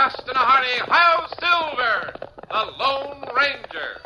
fast and a hearty, hi-yo, Silver, the Lone Ranger.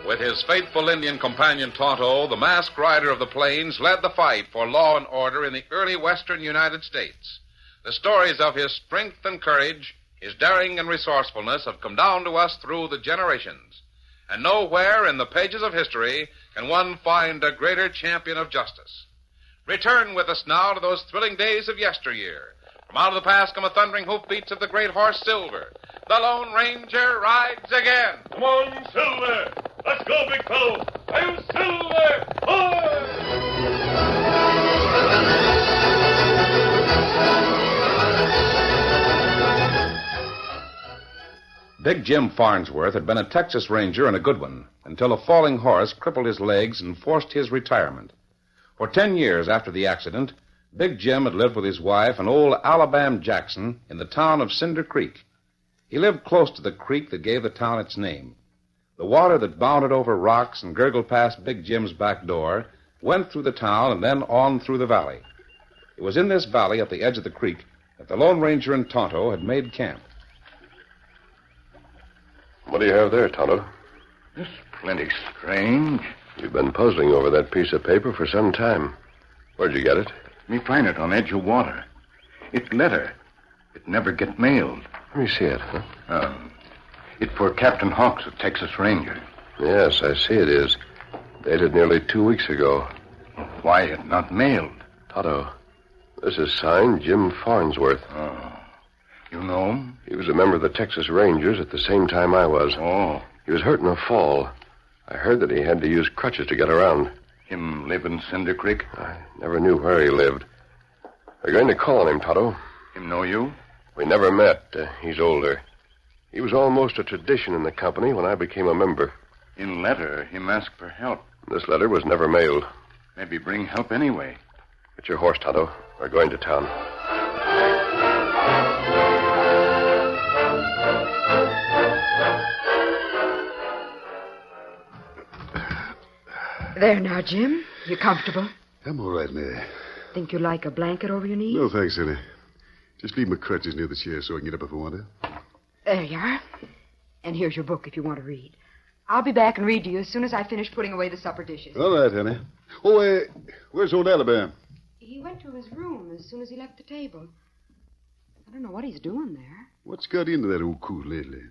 With his faithful Indian companion Tonto, the masked rider of the plains led the fight for law and order in the early western United States. The stories of his strength and courage, his daring and resourcefulness have come down to us through the generations. And nowhere in the pages of history can one find a greater champion of justice. Return with us now to those thrilling days of yesteryear. From out of the past come the thundering hoofbeats of the great horse Silver. The Lone Ranger rides again. Come on, Silver! Let's go, big fellow! I'm Silver! Hoy! Big Jim Farnsworth had been a Texas Ranger and a good one until a falling horse crippled his legs and forced his retirement. For 10 years after the accident, Big Jim had lived with his wife and old Alabama Jackson in the town of Cinder Creek. He lived close to the creek that gave the town its name. The water that bounded over rocks and gurgled past Big Jim's back door went through the town and then on through the valley. It was in this valley at the edge of the creek that the Lone Ranger and Tonto had made camp. What do you have there, Tonto? It's plenty strange. You've been puzzling over that piece of paper for some time. Where'd you get it? Me find it on edge of water. It letter. It never get mailed. Let me see it, huh? It for Captain Hawks of Texas Ranger. Yes, I see it is. Dated nearly 2 weeks ago. Why it not mailed? Tonto, this is signed Jim Farnsworth. Oh. You know him? He was a member of the Texas Rangers at the same time I was. Oh. He was hurt in a fall. I heard that he had to use crutches to get around. Him live in Cinder Creek? I never knew where he lived. We're going to call on him, Tonto. Him know you? We never met. He's older. He was almost a tradition in the company when I became a member. In letter, him ask for help. This letter was never mailed. Maybe bring help anyway. Get your horse, Tonto. We're going to town. There now, Jim. You comfortable? I'm all right, Mary. Think you'd like a blanket over your knees? No, thanks, Eddie. Just leave my crutches near the chair so I can get up if I want to. There you are. And here's your book if you want to read. I'll be back and read to you as soon as I finish putting away the supper dishes. All right, honey. Oh, where's old Alabama? He went to his room as soon as he left the table. I don't know what he's doing there. What's got into that old coot lately?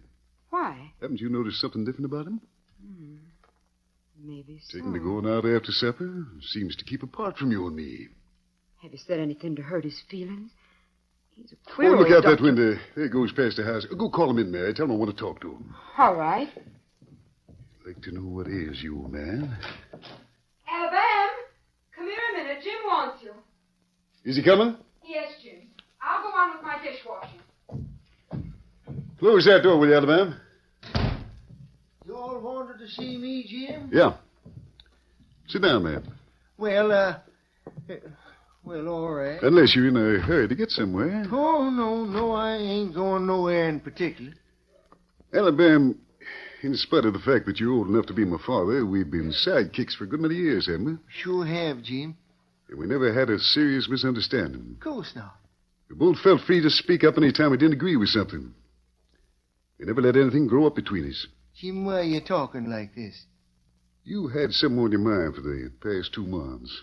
Why? Haven't you noticed something different about him? Maybe so. Taking to going out after supper. Seems to keep apart from you and me. Have you said anything to hurt his feelings? He's a queer look old out that doctor. window. There he goes past the house. Go call him in, Mary. Tell him I want to talk to him. All right. I'd like to know what ails you, old man. Alabama, come here a minute. Jim wants you. Is he coming? Yes, Jim. I'll go on with my dishwashing. Close that door, will you, Alabama? You all wanted to see me, Jim? Yeah. Sit down, man. Well, Well, all right. Unless you're in a hurry to get somewhere. Oh, no, I ain't going nowhere in particular. Alabama, in spite of the fact that you're old enough to be my father, we've been sidekicks for a good many years, haven't we? Sure have, Jim. And we never had a serious misunderstanding. Of course not. We both felt free to speak up any time we didn't agree with something. We never let anything grow up between us. Jim, why you talking like this? You had something on your mind for the past 2 months.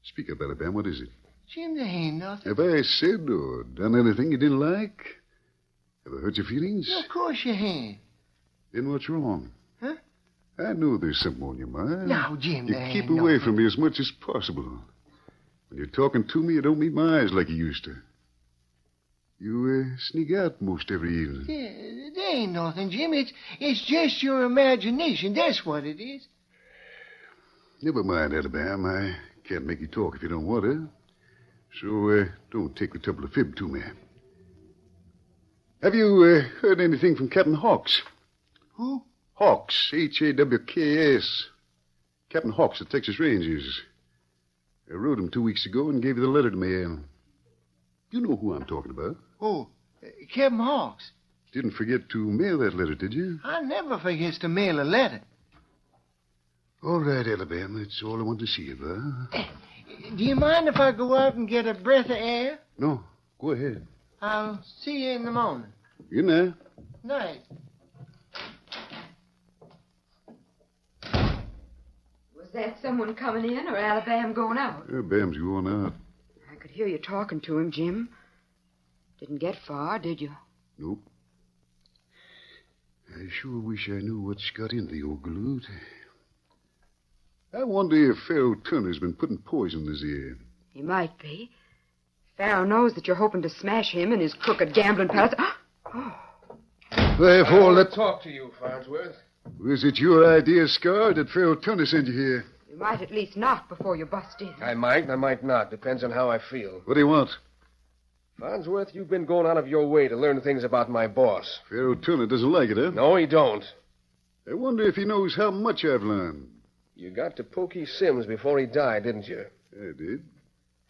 Speak up, Alabama. What is it? Jim, there ain't nothing. Have I said or done anything you didn't like? Have I hurt your feelings? Of course you ain't. Then what's wrong? Huh? I know there's something on your mind. Now, Jim, You there keep ain't away nothing. from me as much as possible. When you're talking to me, you don't meet my eyes like you used to. You sneak out most every evening. Yeah, there ain't nothing, Jim. It's just your imagination. That's what it is. Never mind, Alabama. I can't make you talk if you don't want to. So don't take the trouble to fib to me. Have you heard anything from Captain Hawks? Who? Hawks, Hawks. Captain Hawks of Texas Rangers. I wrote him 2 weeks ago and gave you the letter to mail. You know who I'm talking about. Oh, Captain Hawks. Didn't forget to mail that letter, did you? I never forgets to mail a letter. All right, Alabama. That's all I want to see about. Do you mind if I go out and get a breath of air? No, go ahead. I'll see you in the morning. You know. Night. Was that someone coming in or Alabama going out? Bam's going out. I could hear you talking to him, Jim. Didn't get far, did you? Nope. I sure wish I knew what's got into the old galoot. I wonder if Pharaoh Turner's been putting poison in his ear. He might be. Pharaoh knows that you're hoping to smash him and his crooked gambling palace. Oh. Therefore, let... talk to you, Farnsworth. Was it your idea, Scar, or did Pharaoh Turner send you here? You might at least knock before you bust in. I might not. Depends on how I feel. What do you want? Farnsworth, you've been going out of your way to learn things about my boss. Pharaoh Turner doesn't like it, huh? No, he don't. I wonder if he knows how much I've learned. You got to Pokey Sims before he died, didn't you? I did.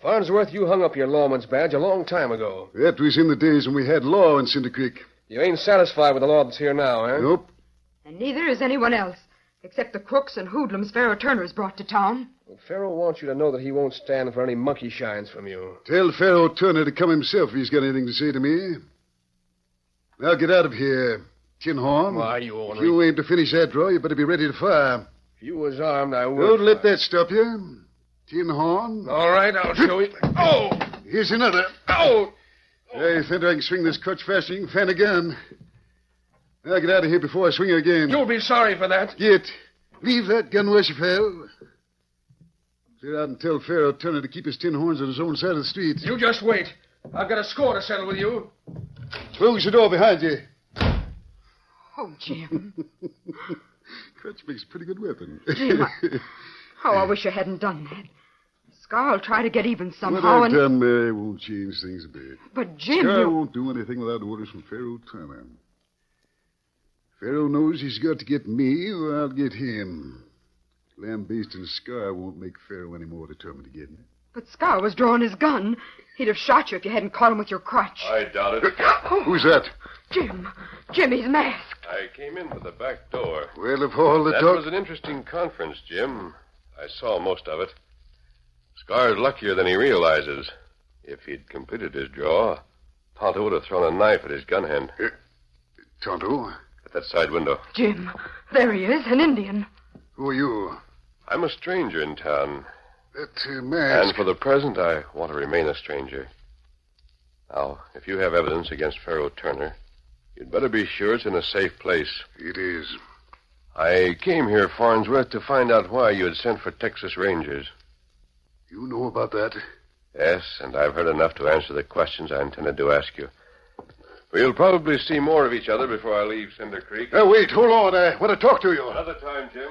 Farnsworth, you hung up your lawman's badge a long time ago. That was in the days when we had law in Cinder Creek. You ain't satisfied with the law that's here now, eh? Nope. And neither is anyone else, except the crooks and hoodlums Pharaoh Turner has brought to town. Well, Pharaoh wants you to know that he won't stand for any monkey shines from you. Tell Pharaoh Turner to come himself if he's got anything to say to me. Now get out of here, Tin Horn. Why, you If ornery... you aim to finish that draw, you better be ready to fire. If you was armed, I would... Don't let that stop you. Tin Horn. All right, I'll show you. Oh! Here's another. Oh! I think I can swing this crutch faster than you can fan a gun. Now get out of here before I swing it again. You'll be sorry for that. Get. Leave that gun where she fell. Clear out and tell Pharaoh Turner to keep his tin horns on his own side of the street. You just wait. I've got a score to settle with you. Close the door behind you. Oh, Jim. Crutch makes a pretty good weapon. Jim, I wish you hadn't done that. Scar'll try to get even What somehow, I've done, Mary, won't change things a bit. But, Jim, Scar you... won't do anything without orders from Pharaoh Turner. Pharaoh knows he's got to get me, or I'll get him. Lambasting Scar won't make Pharaoh any more determined to get me. But Scar was drawing his gun. He'd have shot you if you hadn't caught him with your crutch. I doubt it. Who's that? Jim, he's masked. I came in with the back door. Well, of all the That talk... was an interesting conference, Jim. I saw most of it. Scar's luckier than he realizes. If he'd completed his draw, Tonto would have thrown a knife at his gun hand. Tonto? At that side window. Jim, there he is, an Indian. Who are you? I'm a stranger in town. That mask... And for the present, I want to remain a stranger. Now, if you have evidence against Pharaoh Turner, you'd better be sure it's in a safe place. It is. I came here, Farnsworth, to find out why you had sent for Texas Rangers. You know about that? Yes, and I've heard enough to answer the questions I intended to ask you. We'll probably see more of each other before I leave Cinder Creek. Wait, hold on. I want to talk to you. Another time, Jim.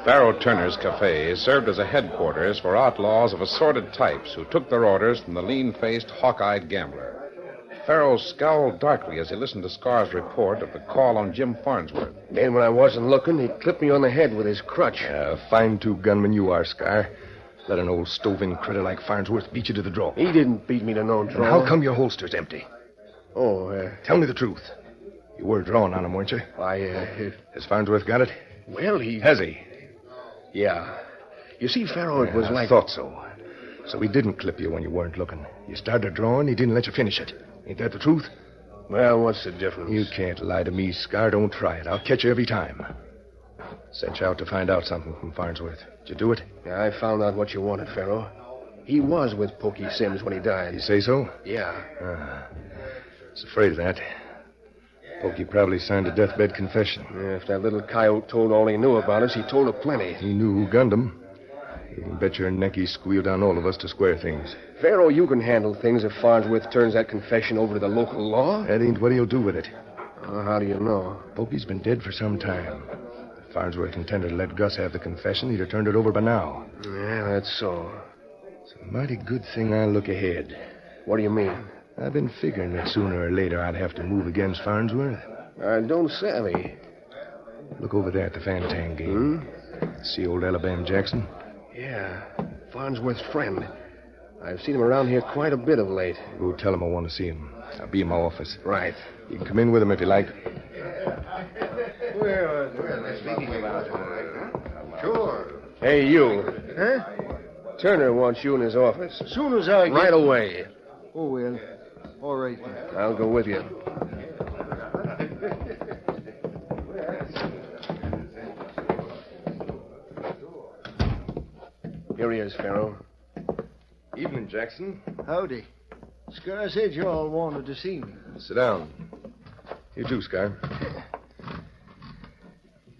Pharaoh Turner's Cafe served as a headquarters for outlaws of assorted types who took their orders from the lean-faced, hawk-eyed gambler. Pharaoh scowled darkly as he listened to Scar's report of the call on Jim Farnsworth. Then when I wasn't looking, he clipped me on the head with his crutch. Fine-tooth gunman you are, Scar. Let an old stove-in critter like Farnsworth beat you to the draw. He didn't beat me to no draw. How come your holster's empty? Oh, Tell me the truth. You were drawing on him, weren't you? Has Farnsworth got it? Well, he... Has he? Yeah. You see, Pharaoh, it was I thought so. So he didn't clip you when you weren't looking. You started drawing, he didn't let you finish it. Ain't that the truth? Well, what's the difference? You can't lie to me, Scar. Don't try it. I'll catch you every time. Sent you out to find out something from Farnsworth. Did you do it? Yeah, I found out what you wanted, Pharaoh. He was with Pokey Sims when he died. You say so? Yeah. I was afraid of that. Pokey probably signed a deathbed confession. Yeah, if that little coyote told all he knew about us, he told it plenty. He knew who gunned him. You can bet your neck he squealed on all of us to square things. Pharaoh, you can handle things if Farnsworth turns that confession over to the local law. That ain't what he'll do with it. How do you know? Pokey's been dead for some time. If Farnsworth intended to let Gus have the confession, he'd have turned it over by now. Yeah, that's so. It's a mighty good thing I look ahead. What do you mean? I've been figuring that sooner or later I'd have to move against Farnsworth. I don't savvy. Look over there at the Fantang game. See old Alabama Jackson? Yeah, Farnsworth's friend. I've seen him around here quite a bit of late. Go tell him I want to see him. I'll be in my office. Right. You can come in with him if you like. Sure. Hey, you. Huh? Turner wants you in his office. As soon as I get... Right away. Oh, well. All right. I'll go with you. Here he is, Pharaoh. Evening, Jackson. Howdy. Scar said you all wanted to see me. Sit down. You too, Scar.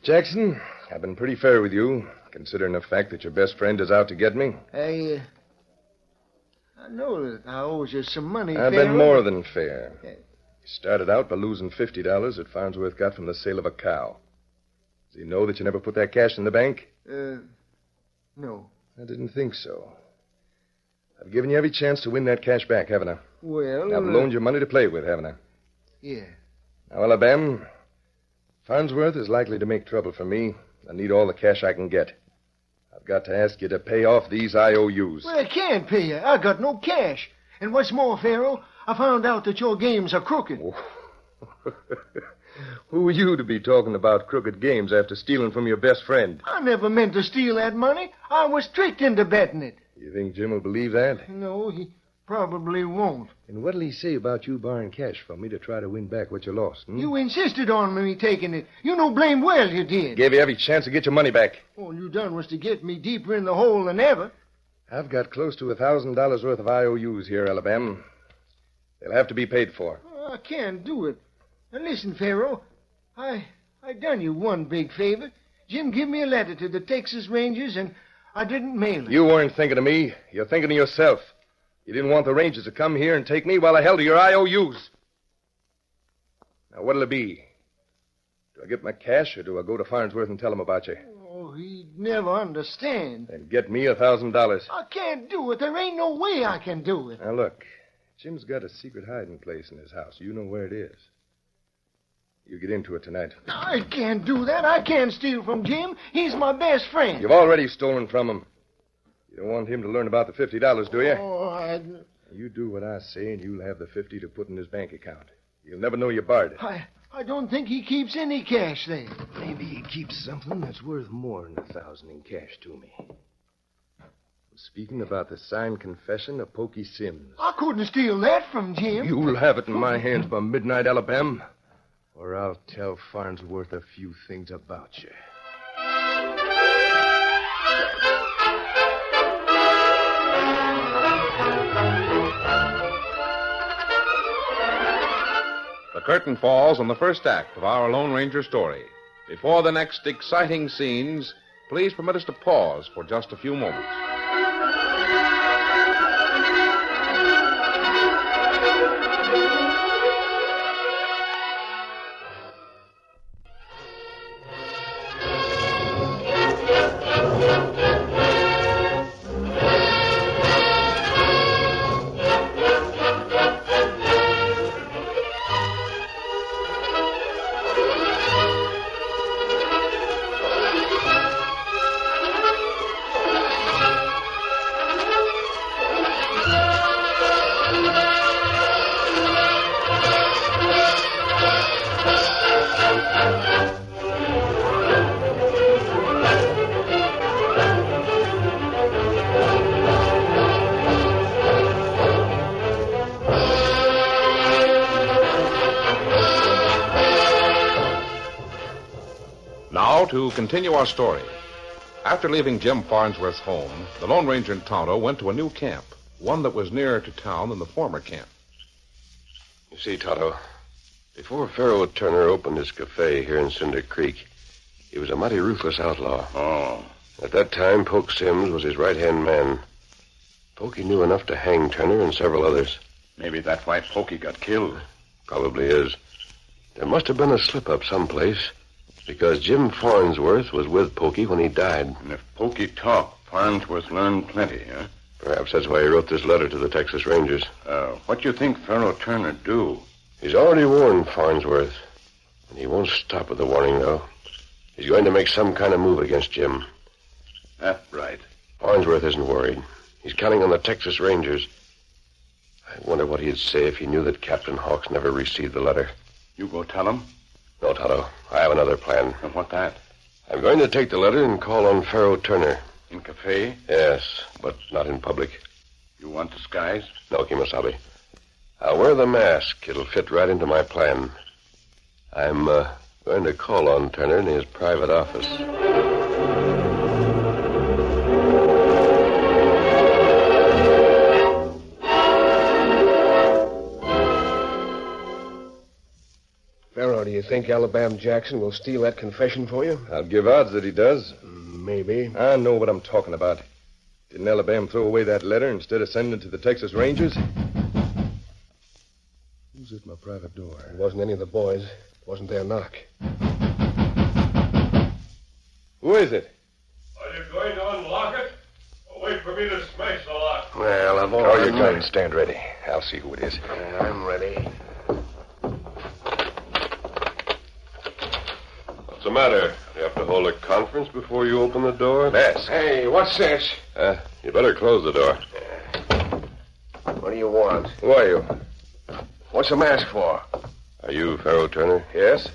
Jackson, I've been pretty fair with you, considering the fact that your best friend is out to get me. I know that I owe you some money, I've Pharaoh. been more than fair. You started out by losing $50 that Farnsworth got from the sale of a cow. Does he know that you never put that cash in the bank? No. I didn't think so. I've given you every chance to win that cash back, haven't I? Well... I've loaned you money to play with, haven't I? Yeah. Now, Alabama, Farnsworth is likely to make trouble for me. I need all the cash I can get. I've got to ask you to pay off these IOUs. Well, I can't pay you. I got no cash. And what's more, Pharaoh, I found out that your games are crooked. Who are you to be talking about crooked games after stealing from your best friend? I never meant to steal that money. I was tricked into betting it. You think Jim will believe that? No, he probably won't. And what'll he say about you borrowing cash from me to try to win back what you lost? You insisted on me taking it. You know blame well you did. Gave you every chance to get your money back. All you done was to get me deeper in the hole than ever. I've got close to $1,000 worth of IOUs here, Alabama. They'll have to be paid for. I can't do it. Now listen, Pharaoh. I done you one big favor. Jim gave me a letter to the Texas Rangers, and I didn't mail it. You weren't thinking of me. You're thinking of yourself. You didn't want the Rangers to come here and take me while I held to your IOUs. Now, what'll it be? Do I get my cash, or do I go to Farnsworth and tell him about you? Oh, he'd never understand. And get me $1,000. I can't do it. There ain't no way I can do it. Now, look. Jim's got a secret hiding place in his house. You know where it is. You get into it tonight. I can't do that. I can't steal from Jim. He's my best friend. You've already stolen from him. You don't want him to learn about the $50, do you? Oh, You do what I say, and you'll have the $50 to put in his bank account. He'll never know you borrowed it. I don't think he keeps any cash there. Maybe he keeps something that's worth more than $1,000 in cash to me. Speaking about the signed confession of Pokey Sims. I couldn't steal that from Jim. You'll have it in my hands by midnight, Alabama. Or I'll tell Farnsworth a few things about you. The curtain falls on the first act of our Lone Ranger story. Before the next exciting scenes, please permit us to pause for just a few moments. to continue our story. After leaving Jim Farnsworth's home, the Lone Ranger and Tonto went to a new camp, one that was nearer to town than the former camp. You see, Tonto, before Pharaoh Turner opened his cafe here in Cinder Creek, he was a mighty ruthless outlaw. Oh. At that time, Poke Sims was his right-hand man. Pokey knew enough to hang Turner and several others. Maybe that's why Pokey got killed. Probably is. There must have been a slip-up someplace, because Jim Farnsworth was with Pokey when he died. And if Pokey talked, Farnsworth learned plenty, huh? Perhaps that's why he wrote this letter to the Texas Rangers. What do you think Pharaoh Turner do? He's already warned Farnsworth. And he won't stop with the warning, though. He's going to make some kind of move against Jim. That's right. Farnsworth isn't worried. He's counting on the Texas Rangers. I wonder what he'd say if he knew that Captain Hawks never received the letter. You go tell him? No, Tonto. I have another plan. And what that? I'm going to take the letter and call on Pharaoh Turner. In cafe? Yes, but not in public. You want disguise? No, Kimasabi. I'll wear the mask. It'll fit right into my plan. I'm going to call on Turner in his private office. Pharaoh, do you think Alabama Jackson will steal that confession for you? I'll give odds that he does. Maybe. I know what I'm talking about. Didn't Alabama throw away that letter instead of sending it to the Texas Rangers? Who's at my private door? It wasn't any of the boys. It wasn't their knock. Who is it? Are you going to unlock it? Or wait for me to smash the lock? Well, I've Draw already... your gun. Stand ready. I'll see who it is. I'm ready. What's the matter? You have to hold a conference before you open the door? Yes. Hey, what's this? You better close the door. What do you want? Who are you? What's the mask for? Are you Pharaoh Turner? Yes?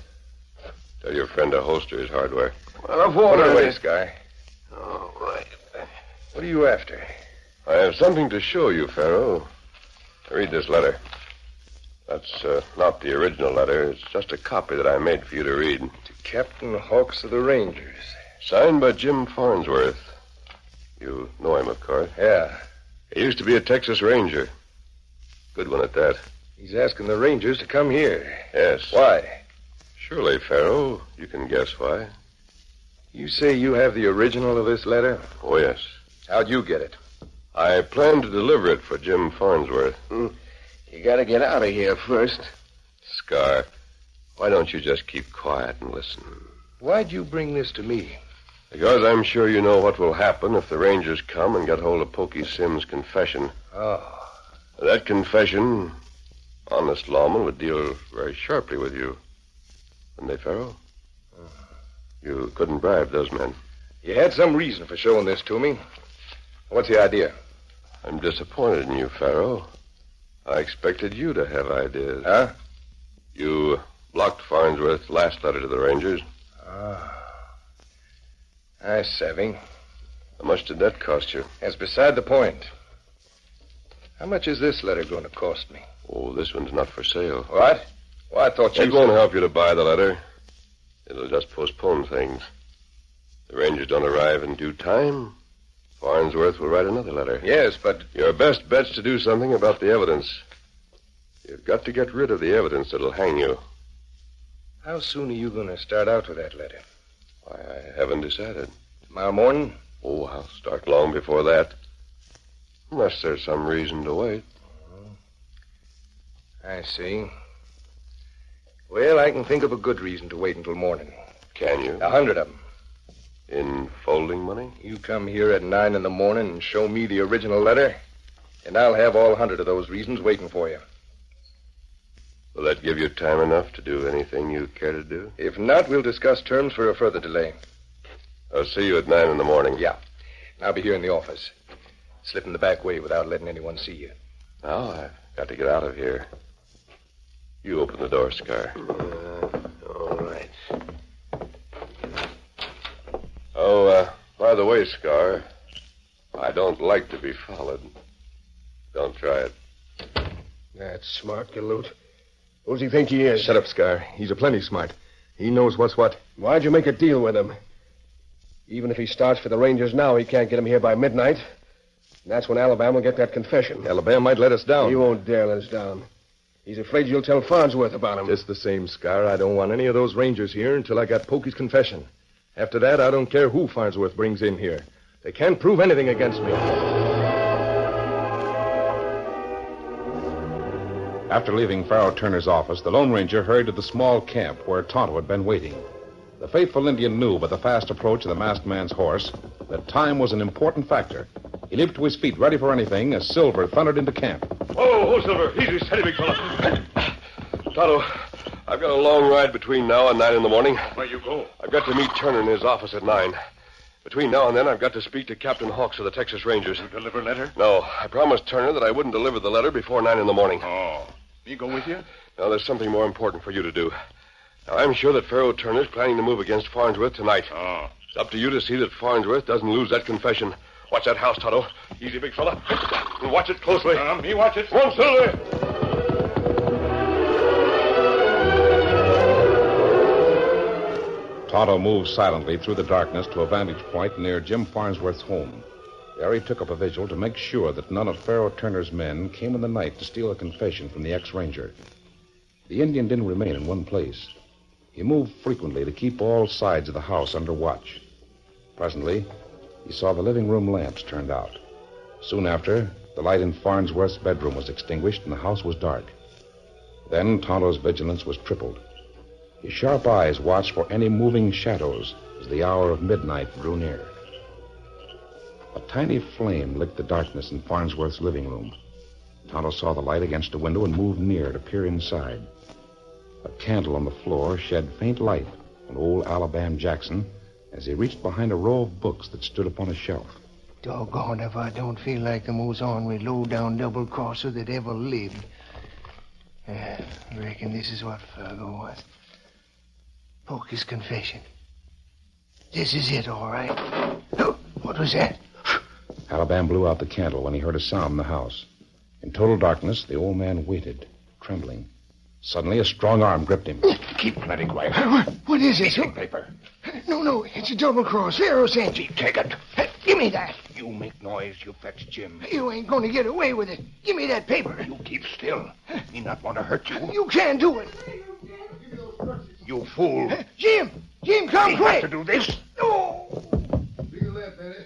Tell your friend to holster his hardware. Well, I've Put ordered it away, it. Sky. All right. What are you after? I have something to show you, Pharaoh. Read this letter. That's not the original letter. It's just a copy that I made for you to read. To Captain Hawks of the Rangers. Signed by Jim Farnsworth. You know him, of course. Yeah. He used to be a Texas Ranger. Good one at that. He's asking the Rangers to come here. Yes. Why? Surely, Pharaoh. You can guess why. You say you have the original of this letter? Oh, yes. How'd you get it? I plan to deliver it for Jim Farnsworth. You gotta get out of here first. Scar, why don't you just keep quiet and listen? Why'd you bring this to me? Because I'm sure you know what will happen if the Rangers come and get hold of Pokey Sims' confession. Oh. That confession, honest lawmen would deal very sharply with you. Wouldn't they, Pharaoh? You couldn't bribe those men. You had some reason for showing this to me. What's the idea? I'm disappointed in you, Pharaoh. I expected you to have ideas. Huh? You blocked Farnsworth's last letter to the Rangers. I savvy. How much did that cost you? That's beside the point. How much is this letter going to cost me? Oh, this one's not for sale. What? Well, I thought you It won't help you to buy the letter. It'll just postpone things. The Rangers don't arrive in due time. Farnsworth will write another letter. Yes, but... Your best bet's to do something about the evidence. You've got to get rid of the evidence that'll hang you. How soon are you going to start out with that letter? Why, I haven't decided. Tomorrow morning? Oh, I'll start long before that. Unless there's some reason to wait. I see. Well, I can think of a good reason to wait until morning. Can you? 100 of them. In folding money? You come here at 9 in the morning and show me the original letter, and I'll have all 100 of those reasons waiting for you. Will that give you time enough to do anything you care to do? If not, we'll discuss terms for a further delay. I'll see you at 9 in the morning. Yeah. I'll be here in the office. Slip in the back way without letting anyone see you. Now, I've got to get out of here. You open the door, Scar. All right. Oh, by the way, Scar, I don't like to be followed. Don't try it. That's smart, Galoot. Who's he think he is? Shut up, Scar. He's a plenty smart. He knows what's what. Why'd you make a deal with him? Even if he starts for the Rangers now, he can't get him here by midnight. And that's when Alabama will get that confession. Alabama might let us down. He won't dare let us down. He's afraid you'll tell Farnsworth about him. Just the same, Scar. I don't want any of those Rangers here until I got Pokey's confession. After that, I don't care who Farnsworth brings in here. They can't prove anything against me. After leaving Pharaoh Turner's office, the Lone Ranger hurried to the small camp where Tonto had been waiting. The faithful Indian knew by the fast approach of the masked man's horse that time was an important factor. He leaped to his feet, ready for anything, as Silver thundered into camp. Whoa, Silver. Easy, steady, big fella. Tonto, I've got a long ride between now and 9 in the morning. Where you go? I've got to meet Turner in his office at 9. Between now and then, I've got to speak to Captain Hawks of the Texas Rangers. You deliver a letter? No, I promised Turner that I wouldn't deliver the letter before 9 in the morning. Oh. Me go with you? Now, there's something more important for you to do. Now, I'm sure that Pharaoh Turner's planning to move against Farnsworth tonight. Oh. It's up to you to see that Farnsworth doesn't lose that confession. Watch that house, Tonto. Easy, big fella. And watch it closely. Me watch it. Come on, Silver. Tonto moved silently through the darkness to a vantage point near Jim Farnsworth's home. There he took up a vigil to make sure that none of Pharaoh Turner's men came in the night to steal a confession from the ex-ranger. The Indian didn't remain in one place. He moved frequently to keep all sides of the house under watch. Presently, he saw the living room lamps turned out. Soon after, the light in Farnsworth's bedroom was extinguished and the house was dark. Then Tonto's vigilance was tripled. His sharp eyes watched for any moving shadows as the hour of midnight drew near. A tiny flame licked the darkness in Farnsworth's living room. Tonto saw the light against a window and moved near to peer inside. A candle on the floor shed faint light on old Alabama Jackson as he reached behind a row of books that stood upon a shelf. Doggone if I don't feel like the most ornery, low-down double-crosser that ever lived. I reckon this is what Fargo was. Pokey's confession. This is it, all right. Oh, what was that? Alabama blew out the candle when he heard a sound in the house. In total darkness, the old man waited, trembling. Suddenly, a strong arm gripped him. Keep plenty quiet. What is it? Piece of paper. No, it's a double-cross. Pharaoh sent you. Take it. Give me that. You make noise, you fetch Jim. You ain't going to get away with it. Give me that paper. You keep still. Me not want to hurt you. You can't do it. You fool. Jim, come We quick. have to do this. No. Bigger left, Eddie.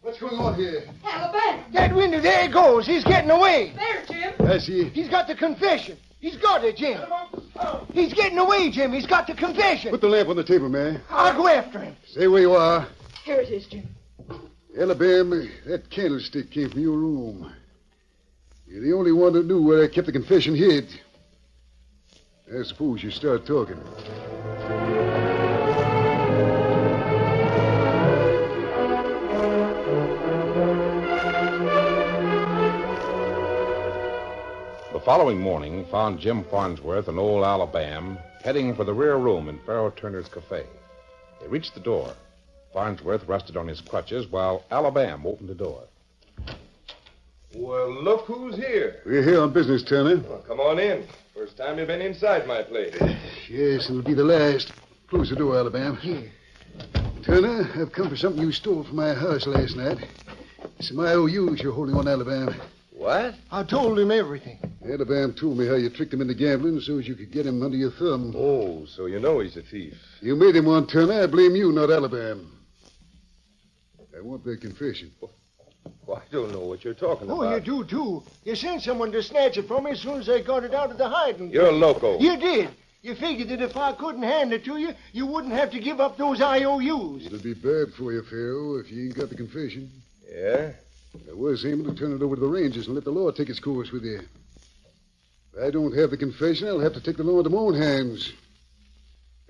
What's going on here? Alabama! That window, there it goes. He's getting away. There, Jim! I see. He's got the confession. He's got it, Jim. He's getting away, Jim. He's got the confession. Put the lamp on the table, man. I'll go after him. Stay where you are. Here it is, Jim. Alabama, that candlestick came from your room. You're the only one that knew where I kept the confession hid. I suppose you start talking. The following morning found Jim Farnsworth and old Alabama heading for the rear room in Pharaoh Turner's cafe. They reached the door. Farnsworth rested on his crutches while Alabama opened the door. Well, look who's here. We're here on business, Turner. Well, come on in. First time you've been inside my place. Yes, it'll be the last. Close the door, Alabama. Here. Turner, I've come for something you stole from my house last night. Some IOUs you're holding on Alabama. What? I told him everything. Alabama told me how you tricked him into gambling so as you could get him under your thumb. Oh, so you know he's a thief. You made him one, Turner. I blame you, not Alabama. I want that confession. Well, I don't know what you're talking Oh, about. you do, too. You sent someone to snatch it from me as soon as they got it out of the hiding. You're loco. You did. You figured that if I couldn't hand it to you, you wouldn't have to give up those IOUs. It'll be bad for you, Pharaoh, if you ain't got the confession. Yeah? I was aiming to turn it over to the Rangers and let the law take its course with you. If I don't have the confession, I'll have to take the law into my own hands.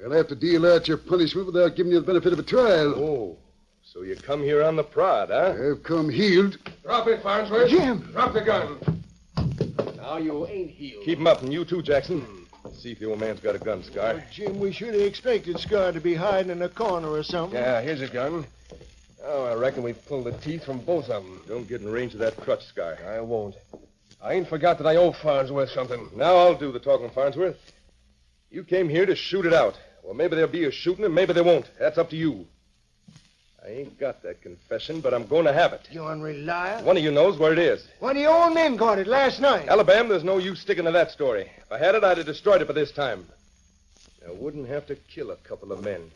I'll have to deal out your punishment without giving you the benefit of a trial. Oh, so you come here on the prod, huh? I've come healed. Drop it, Farnsworth. Jim! Drop the gun. Now you ain't healed. Keep him up, and you too, Jackson. See if the old man's got a gun, Scar. Jim, we should have expected Scar to be hiding in a corner or something. Yeah, here's a gun. Oh, I reckon we've pulled the teeth from both of them. Don't get in range of that crutch, Scar. I won't. I ain't forgot that I owe Farnsworth something. Now I'll do the talking, Farnsworth. You came here to shoot it out. Well, maybe there'll be a shooting and maybe there won't. That's up to you. I ain't got that confession, but I'm going to have it. You unreliable. One of you knows where it is. One of your own men got it last night. Alabama, there's no use sticking to that story. If I had it, I'd have destroyed it by this time. I wouldn't have to kill a couple of men.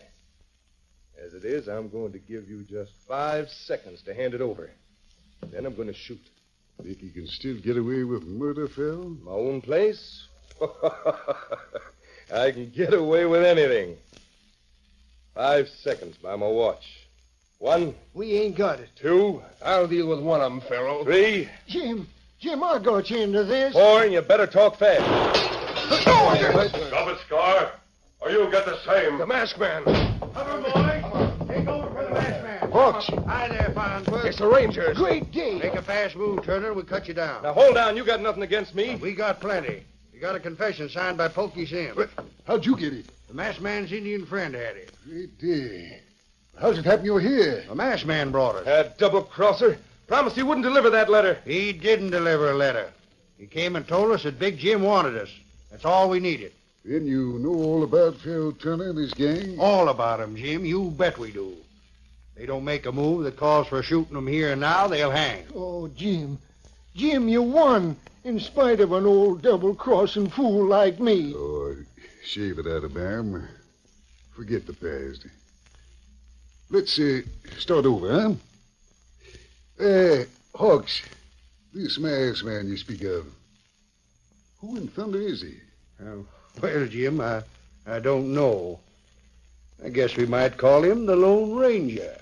As it is, I'm going to give you just 5 seconds to hand it over. Then I'm going to shoot. Think you can still get away with murder, Phil? My own place? I can get away with anything. 5 seconds by my watch. 1. We ain't got it. 2. I'll deal with one of them, Pharaoh. 3. Jim, I got you into this. 4, and you better talk fast. Stop it, Scar. Or you'll get the same. The masked man. Cover, boys. Take over for the masked man. Hawks. Hi there, Farnsworth. It's the Rangers. Great day. Make a fast move, Turner. We'll cut you down. Now, hold on. You got nothing against me. We got plenty. We got a confession signed by Pokey Sim. How'd you get it? The masked man's Indian friend had it. Great day. How's it happen you're here? The masked man brought it. That double-crosser. Promised he wouldn't deliver that letter. He didn't deliver a letter. He came and told us that Big Jim wanted us. That's all we needed. Then you know all about Phil Turner and his gang? All about him, Jim. You bet we do. They don't make a move that calls for shooting them here and now, they'll hang. Oh, Jim. Jim, you won, in spite of an old double-crossing fool like me. Oh, shave it out of Bam. Forget the past. Let's start over, huh? Hawks, this masked man you speak of, who in thunder is he? Well, Jim, I don't know. I guess we might call him the Lone Ranger.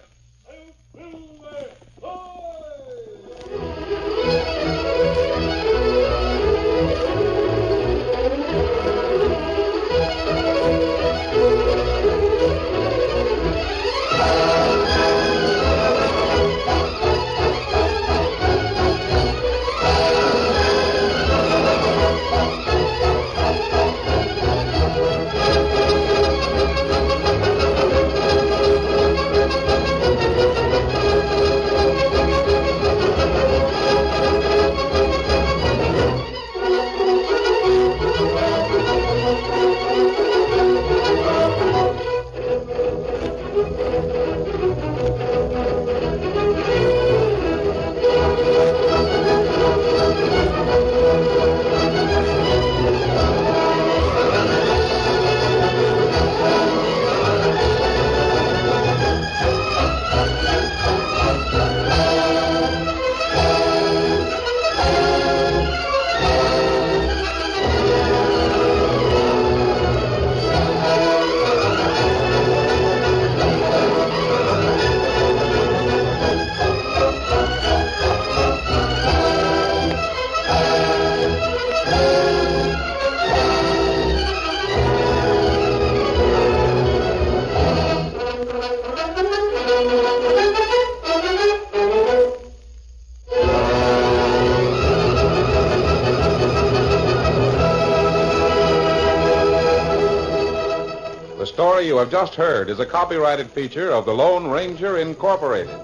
The story you have just heard is a copyrighted feature of the Lone Ranger Incorporated.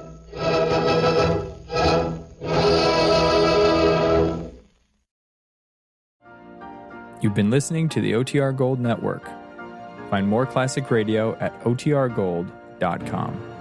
You've been listening to the OTR Gold Network. Find more classic radio at otrgold.com.